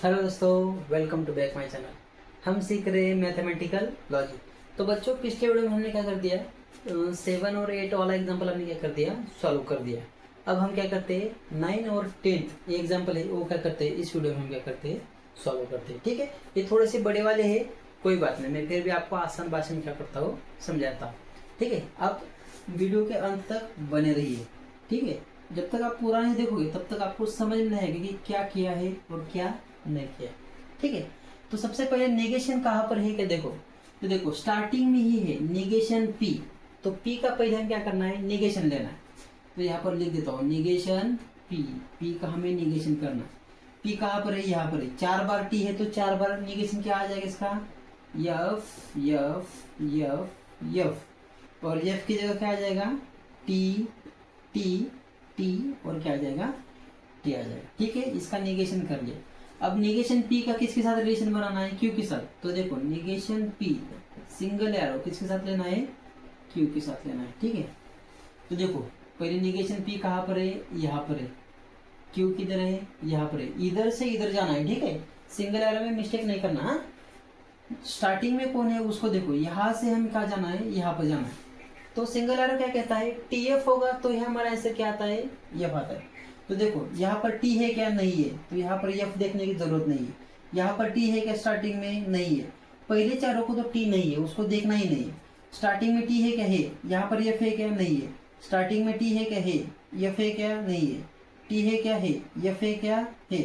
Hello दोस्तों, welcome to back my channel. हम सीख रहे हैं मैथमेटिकल लॉजिक। तो बच्चों, पिछले वीडियो में हमने क्या कर दिया, 7 और 8 वाला एग्जांपल हमने क्या कर दिया, सॉल्व कर दिया। अब हम क्या करते हैं, 9 और 10 ये एग्जांपल है, वो क्या करते हैं, इस वीडियो में हम क्या करते हैं, सॉल्व करते हैं। ठीक है, ये थोड़े से बड़े वाले हैं, कोई बात नहीं, मैं फिर भी आपको आसान भाषा में क्या करता हूँ, समझाता हूँ। ठीक है, आप वीडियो के अंत तक बने रहिए। ठीक है, जब तक आप पूरा नहीं देखोगे तब तक आपको समझ में नहीं आएगा कि क्या किया है और क्या नहीं किया। ठीक है, तो सबसे पहले नेगेशन कहाँ पर है, क्या देखो, तो देखो स्टार्टिंग में ही है नेगेशन पी। तो पी का पहले हम क्या करना है, नेगेशन लेना है। तो यहाँ पर लिख देता हूँ नेगेशन पी। पी का हमें नेगेशन करना। पी कहाँ पर है, यहाँ पर है। 4 बार टी है तो 4 बार नेगेशन क्या आ जाएगा इसका, यफ यफ यफ यफ। और यफ की जगह क्या आ जाएगा, टी टी टी, और क्या आ जाएगा, टी आ जाएगा। ठीक है, इसका नेगेशन कर लिया। अब नेगेशन पी का किसके साथ रिलेशन बनाना है, क्यू के साथ। तो देखो नेगेशन पी सिंगल एरो किसके साथ लेना है, क्यू के साथ लेना है। ठीक है, तो देखो पहले नेगेशन पी कहाँ पर है, यहाँ पर है। क्यू किधर है, यहाँ पर है। इधर से इधर जाना है। ठीक है, सिंगल एरो में मिस्टेक नहीं करना। हाँ? स्टार्टिंग में कौन है उसको देखो, यहाँ से हम कहाँ जाना है, यहाँ पर जाना है। तो सिंगल एरो क्या कहता है, टी एफ होगा, तो यहाँ हमारा आंसर क्या आता है, एफ आता है। तो देखो यहाँ पर टी है क्या, नहीं है, तो यहाँ पर एफ देखने की जरूरत नहीं है। यहाँ पर टी है क्या, स्टार्टिंग में नहीं है। पहले चारों को तो टी नहीं है, उसको देखना ही नहीं है। स्टार्टिंग में टी है क्या, है। यहाँ पर एफ है क्या, नहीं है। स्टार्टिंग में टी है क्या, है। एफ है क्या, नहीं है। टी है क्या, है। एफ है क्या, है।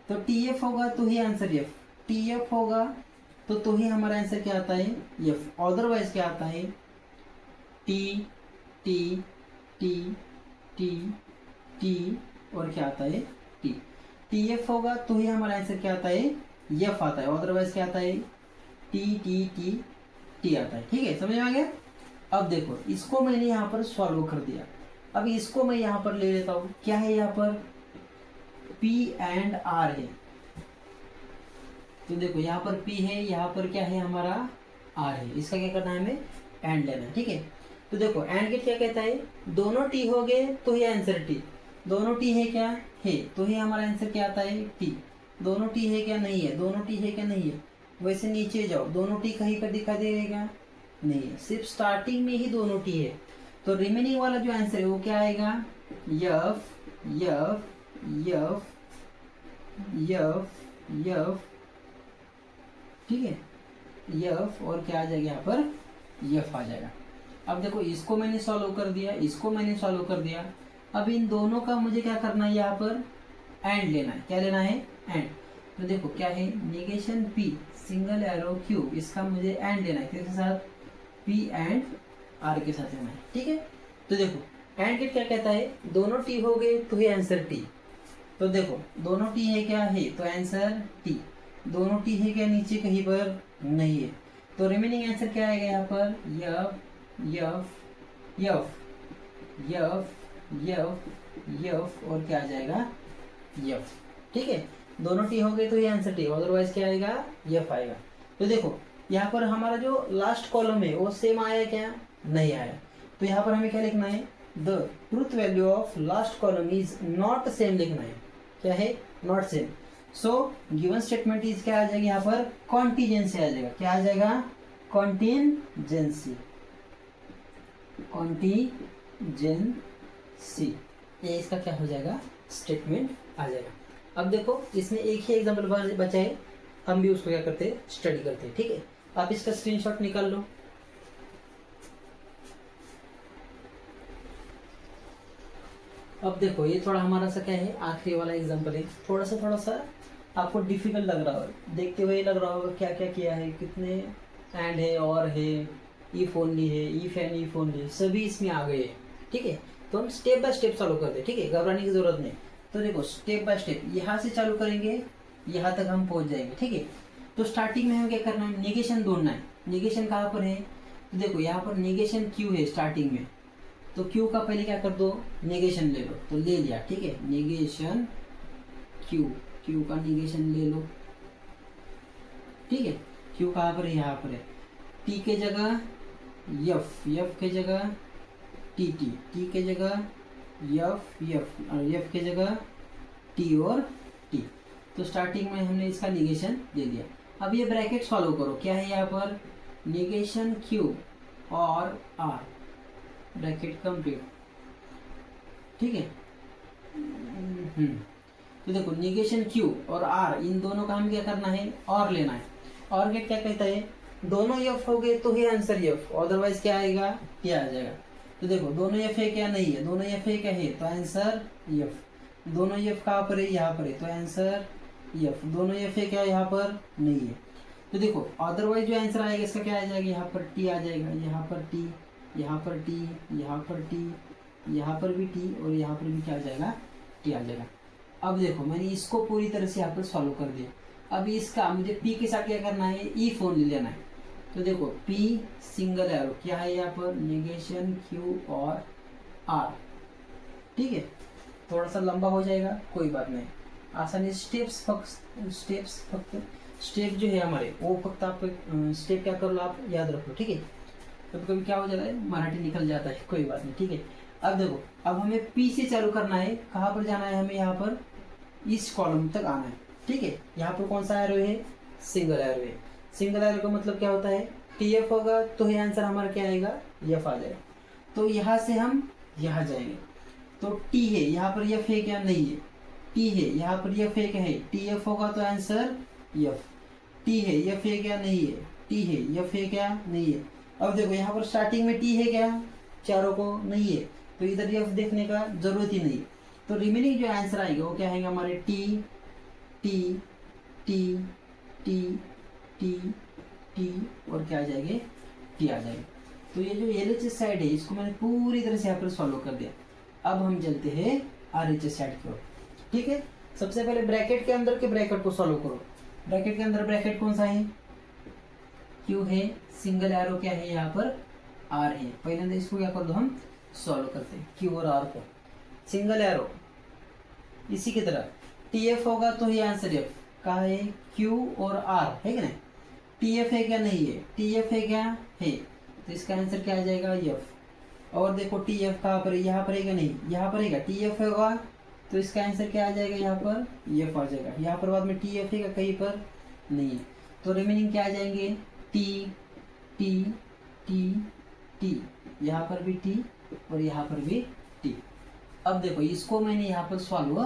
तो टी एफ होगा तो ही आंसर एफ। टी एफ होगा तो ही हमारा आंसर क्या आता है, एफ। अदरवाइज क्या आता है, T T T T T, और क्या आता है, टी। टी एफ होगा तो ही हमारा आंसर क्या आता है, एफ आता है। अदरवाइज क्या आता है, टी टी टी टी आता है। ठीक है, समझ में आ गया। अब देखो इसको मैंने यहाँ पर सॉल्व कर दिया। अब इसको मैं यहाँ पर ले लेता हूँ, क्या है यहाँ पर, पी एंड आर है। तो देखो यहाँ पर पी है, यहाँ पर क्या है हमारा, आर है। इसका क्या करना है, हमें एंड लेना है। ठीक है, तो देखो एंड गेट क्या कहता है, दोनों टी हो गए तो ही आंसर टी। दोनों टी है क्या, है, तो ही हमारा आंसर क्या आता है, टी। दोनों टी है क्या, नहीं है। दोनों टी है क्या, नहीं है। वैसे नीचे जाओ, दोनों टी कहीं पर दिखाई देगा, नहीं है। सिर्फ स्टार्टिंग में ही दोनों टी है। तो रिमेनिंग वाला जो आंसर है वो क्या आएगा, F F F F F. ठीक है, यफ, और क्या आ जाएगा यहाँ पर, यफ आ जाएगा। अब देखो इसको मैंने सॉल्व कर दिया, इसको मैंने सॉल्व कर दिया। अब इन दोनों का मुझे क्या करना है, यहाँ पर एंड लेना है। क्या लेना है, एंड। तो देखो क्या है, negation P single arrow Q, इसका मुझे एंड लेना है किसके साथ, पी एंड आर के साथ लेना है। ठीक है, तो देखो एंड गेट क्या कहता है, दोनों टी हो गए तो ही आंसर टी। तो देखो दोनों टी है क्या, है, तो आंसर टी। दोनों टी है क्या, नीचे कहीं पर नहीं है। तो रिमेनिंग आंसर क्या आएगा यहाँ पर, F F F F F F, और क्या आ जाएगा, यफ। ठीक है, दोनों टी हो गए तो ये आंसर टी, अदरवाइज क्या आएगा, यफ आएगा। तो देखो यहाँ पर हमारा जो लास्ट कॉलम है वो सेम आया क्या, नहीं आया। तो यहाँ पर हमें क्या लिखना है, the truth value of last column is not same लिखना है। क्या है, not same. So given statement is क्या आ जाएगा यहाँ पर, कॉन्टीजेंसी आ जाएगा। क्या आ जाएगा, कॉन्टीजेंसी कॉन्टीजेंसी, ये इसका क्या हो जाएगा, स्टेटमेंट आ जाएगा। अब देखो इसमें एक ही एग्जांपल बचा है, हम भी उसको क्या करते हैं, स्टडी करते हैं। ठीक है, आप इसका स्क्रीनशॉट निकाल लो। अब देखो ये थोड़ा हमारा सा क्या है, आखिरी वाला एग्जांपल है। थोड़ा सा आपको डिफिकल्ट लग रहा होगा, देखते हुए लग रहा होगा क्या क्या किया है, कितने एंड है, और है, इफ ओनली है, इफ एंड इफ ओनली है, सभी इसमें आ गए हैं। ठीक है, तो हम स्टेप बाय स्टेप चालू करते हैं। ठीक है, घबराने की जरूरत नहीं। तो देखो स्टेप बाय स्टेप यहाँ से चालू करेंगे, यहाँ तक हम पहुँच जाएंगे। ठीक है, तो स्टार्टिंग में हमें क्या करना है, नेगेशन ढूंढना है। नेगेशन कहाँ पर है, तो देखो यहाँ पर नेगेशन क्यू है स्टार्टिंग में। तो क्यू का पहले क्या कर दो, नेगेशन ले लो। तो ले लिया, ठीक है, नेगेशन क्यू, क्यू का नेगेशन ले लो। ठीक है, क्यू कहाँ पर है, यहाँ पर है। टी के जगह यफ, यफ के जगह टी टी, टी के जगह यफ यफ, और यफ के जगह टी और टी। तो स्टार्टिंग में हमने इसका निगेशन दे दिया। अब ये ब्रैकेट फॉलो करो, क्या है यहाँ पर, निगेशन क्यू और आर, ब्रैकेट कंप्लीट, ठीक है। तो देखो निगेशन क्यू और आर, इन दोनों का हम क्या करना है, और लेना है। और क्या कहता है, दोनों एफ हो गए तो ही आंसर एफ, अदरवाइज क्या आएगा, क्या आ जाएगा। तो देखो दोनों एफ है क्या, नहीं है, दोनों एफ है क्या है, तो आंसर एफ। दोनों एफ कहाँ पर है, यहाँ पर है, तो आंसर एफ। दोनों एफ है क्या, यहाँ पर नहीं है। तो देखो अदरवाइज जो आंसर आएगा इसका क्या आ जाएगा, यहाँ पर टी आ जाएगा, यहाँ पर टी, यहाँ पर टी, यहाँ पर टी, यहाँ पर भी टी, और यहाँ पर भी क्या आ जाएगा, टी आ जाएगा। अब देखो मैंने इसको पूरी तरह से यहाँ पर सॉल्व कर दिया। अब इसका मुझे पी के साथ क्या करना है, ई फोन लेना है। तो देखो पी सिंगल एरो क्या है यहाँ पर, निगेशन क्यू और आर, ठीक है। थोड़ा सा लंबा हो जाएगा, कोई बात नहीं, आसानी स्टेप जो है हमारे वो फक्त आप स्टेप क्या कर लो, आप याद रख लो, ठीक है। कभी कभी क्या हो जाता है, मराठी निकल जाता है, कोई बात नहीं, ठीक है। अब देखो अब हमें पी से चालू करना है, कहाँ पर जाना है हमें, यहाँ पर इस कॉलम तक आना है, ठीक है। यहाँ पर कौन सा एरो है, सिंगल एरो है। सिंगल एरो का मतलब क्या होता है, टी एफ होगा तो ये आंसर हमारा क्या आएगा, एफ आ जाएगा। तो यहाँ से हम यहाँ जाएंगे, तो टी है यहाँ पर, एफ है क्या, नहीं है, टी है यहाँ पर, एफ है क्या है, टी एफ होगा तो आंसर एफ। टी है, एफ है क्या, नहीं है, टी है, एफ है क्या, नहीं है। अब देखो यहाँ पर स्टार्टिंग में टी है क्या, चारों को नहीं है, तो इधर एफ देखने का जरूरत ही नहीं। तो रिमेनिंग जो आंसर आएगा वो क्या आएगा हमारे, T T T T T T और क्या आ जाएंगे, टी आ जाएगा। तो ये जो एलएचएस साइड है इसको मैंने पूरी तरह से यहाँ पर सॉल्व कर दिया। अब हम चलते हैं आरएचएस साइड की ओर, ठीक है। सबसे पहले ब्रैकेट के अंदर के ब्रैकेट को सॉल्व करो। ब्रैकेट के अंदर ब्रैकेट कौन सा है, क्यू है, सिंगल एरो क्या है यहाँ पर, आर है। पहले इसको क्या कर दो, हम सॉल्व करते हैं क्यू और आर को। सिंगल एरो इसी की तरह टी एफ होगा तो ही आंसर एफ, कहा है क्यू और आर है कि नहीं। टी एफ है क्या, नहीं है, टी एफ है क्या, है, तो इसका आंसर क्या आ जाएगा, एफ। और देखो टी एफ कहाँ पर है, यहाँ पर है क्या, नहीं, यहाँ पर है, टी एफ होगा तो इसका आंसर क्या आ जाएगा, यहाँ पर एफ आ जाएगा। यहाँ पर बाद में टी एफ है क्या, कहीं पर नहीं है, तो रिमेनिंग क्या आ जाएंगे, टी टी टी टी, यहाँ पर भी टी और यहाँ पर भी टी। अब देखो इसको मैंने यहाँ पर सॉल्व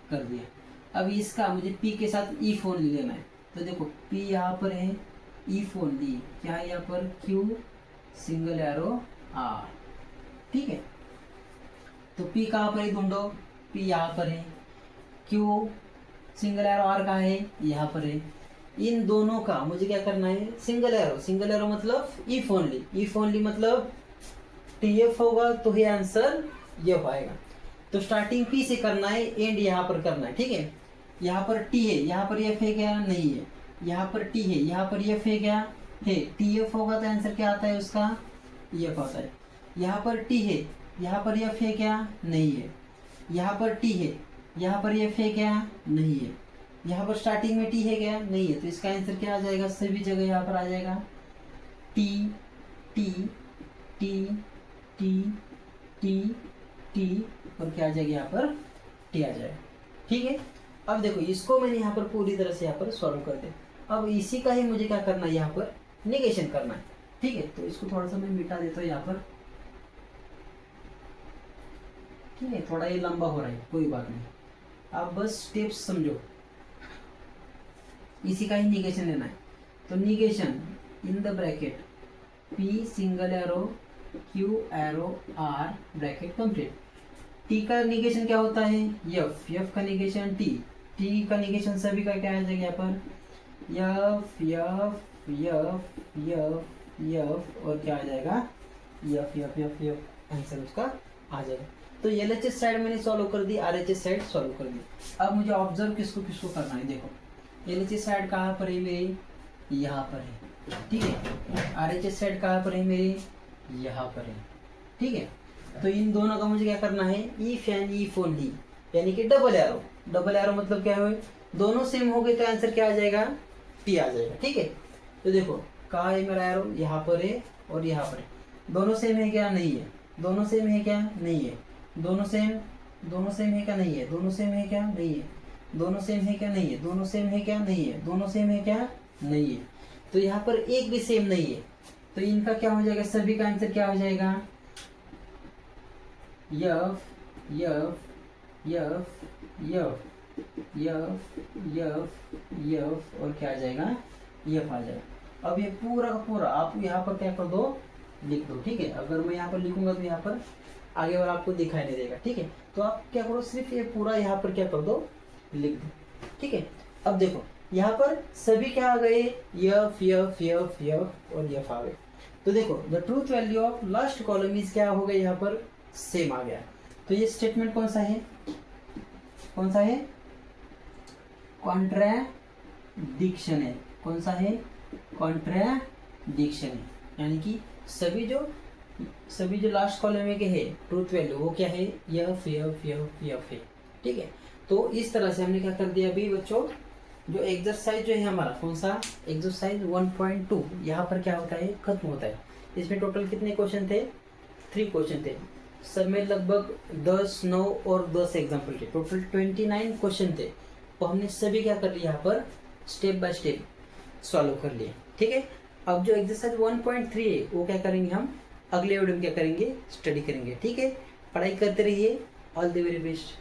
कर दिया। अब इसका मुझे पी के साथ ई फोन लेना है। तो देखो पी यहाँ पर है, ई फोन ली क्या है यहाँ पर, क्यू सिंगल एरो आर, ठीक है। तो पी कहाँ पर है ढूंढो, पी यहाँ पर है, क्यू सिंगल एरो आर कहाँ है, यहाँ पर है। इन दोनों का मुझे क्या करना है, सिंगल एरो, सिंगल एरो मतलब इफ ओनली, इफ ओनली मतलब टी एफ होगा तो ही आंसर एफ आएगा। तो स्टार्टिंग पी से करना है, एंड यहाँ पर करना है, ठीक है। यहाँ पर टी है, यहाँ पर एफ है क्या, नहीं है, यहाँ पर टी है, यहाँ पर एफ है क्या, है, टी एफ होगा तो आंसर क्या आता है उसका, एफ आता है। यहाँ पर टी है, यहाँ पर एफ है क्या, नहीं है, यहाँ पर टी है, यहाँ पर एफ है क्या, नहीं है, यहाँ पर स्टार्टिंग में टी है क्या, नहीं है, तो इसका आंसर क्या आ जाएगा, सभी जगह यहाँ पर आ जाएगा T T T T T T और क्या आ जाएगा यहाँ पर, टी आ जाएगा, ठीक है। अब देखो इसको मैंने यहाँ पर पूरी तरह से यहाँ पर सॉल्व कर दिया। अब इसी का ही मुझे क्या करना है, यहाँ पर निगेशन करना है, ठीक है। तो इसको थोड़ा सा मैं मिटा देता हूँ यहाँ पर, ठीक है। थोड़ा ये लंबा हो रहा है, कोई बात नहीं, आप बस स्टेप्स समझो। इसी का ही निगेशन लेना है। तो negation in the bracket P single arrow Q arrow R bracket complete. T का निगेशन क्या होता है, एफ, एफ का निगेशन टी, टी का निगेशन सभी का क्या आ जाएगा यहाँ पर, F F F F F और क्या आ जाएगा, F F F F, answer उसका आ जाएगा। तो एलएचएस साइड मैंने सॉल्व कर दी, आरएचएस साइड सॉल्व कर दी। अब मुझे ऑब्जर्व किसको किसको करना है, देखो एलएचएस साइड कहाँ पर है मेरी, यहाँ पर है, ठीक है। आरएचएस साइड कहाँ पर है मेरी, यहाँ पर है, ठीक है। तो इन दोनों का मुझे क्या करना है, इफ एंड इफ ओनली, यानी कि डबल एरो। डबल एरो मतलब क्या है, दोनों सेम हो गए तो आंसर क्या आ जाएगा, टी आ जाएगा, ठीक है। तो देखो कहाँ है मेरा एरो, यहाँ पर है और यहाँ पर है, दोनों सेम है क्या, नहीं है, दोनों सेम है क्या, नहीं है, दोनों सेम है क्या, नहीं है, दोनों सेम है क्या, नहीं है, दोनों सेम है क्या, नहीं है। दोनों सेम है क्या, नहीं है। दोनों सेम है क्या, नहीं है। तो यहाँ पर एक भी सेम नहीं है, तो इनका क्या हो जाएगा, सभी का आंसर क्या हो जाएगा, F F F F F F F और क्या आ जाएगा, यफ आ जाएगा। अब ये पूरा का पूरा आप यहाँ पर क्या कर दो, लिख दो। ठीक है, अगर मैं यहाँ पर लिखूंगा तो यहाँ पर आगे वाला आपको दिखाई नहीं देगा। ठीक है, तो आप क्या करो, सिर्फ ये पूरा यहाँ पर क्या कर दो, लिख दो। ठीक है, अब देखो यहाँ पर सभी क्या आ गए, यफ यफ यफ यफ और यफ आ गए। तो देखो the truth value of last column is क्या हो गया, यहाँ पर सेम आ गया। तो ये स्टेटमेंट कौन सा है, कौन सा है, कॉन्ट्राडिक्शन है। कौन सा है, कॉन्ट्राडिक्शन है, यानी कि सभी जो लास्ट कॉलम में के है ट्रूथ वैल्यू वो क्या है, यफ यफ यफ यफ है। ठीक है, तो इस तरह से हमने क्या कर दिया अभी बच्चों, जो एक्सरसाइज जो है हमारा कौन सा, एक्सरसाइज 1.2 यहाँ पर क्या होता है, खत्म होता है। इसमें टोटल कितने क्वेश्चन थे, 3 क्वेश्चन थे। सब में लगभग 10, 9 और 10 एग्जाम्पल थे। टोटल 29 क्वेश्चन थे। तो हमने सभी क्या कर लिया यहाँ पर, स्टेप बाय स्टेप सॉल्व कर लिए। ठीक है, अब जो एक्सरसाइज 1.3 है वो क्या करेंगे हम अगले वीडियो में क्या करेंगे, स्टडी करेंगे। ठीक है, पढ़ाई करते रहिए। All the very best.